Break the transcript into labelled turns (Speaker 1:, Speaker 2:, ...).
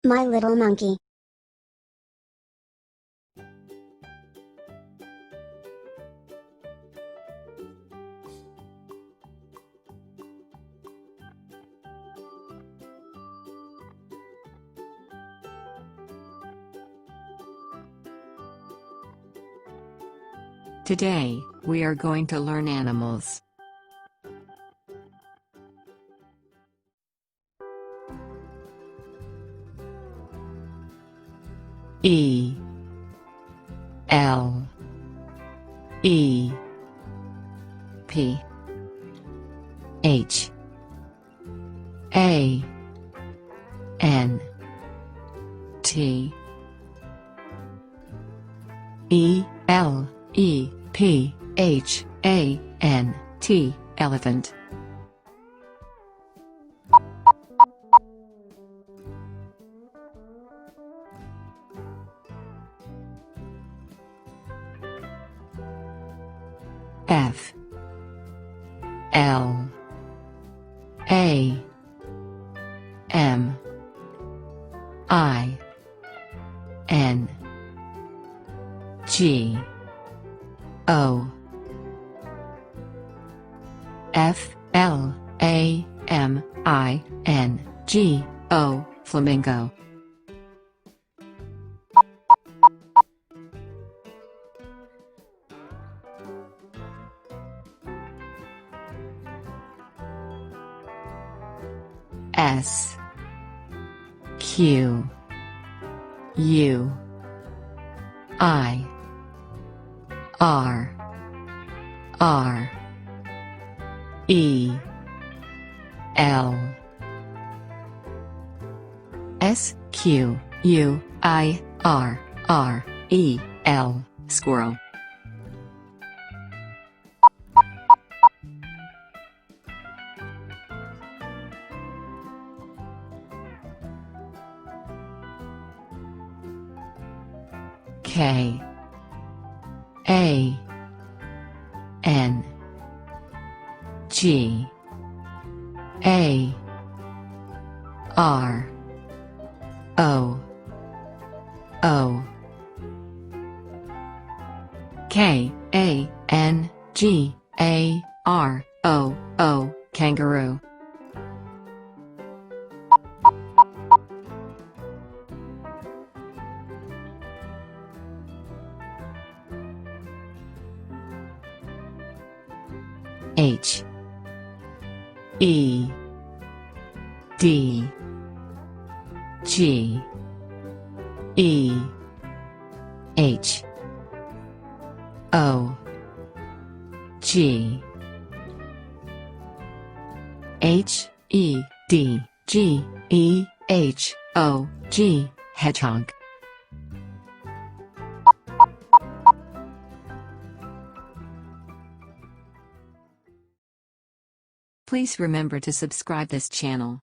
Speaker 1: My little monkey.
Speaker 2: Today, we are going to learn animals. E L E P H A N T E L E P H A N T elephant. F L A M I N G O F L A M I N G O Flamingo. S Q U I R R E L S Q U I R R E L Squirrel. K A N G A R O O K A N G A R O O Kangaroo. H E D G E H O G H E D G E H O G Hedgehog. Please remember to subscribe this channel.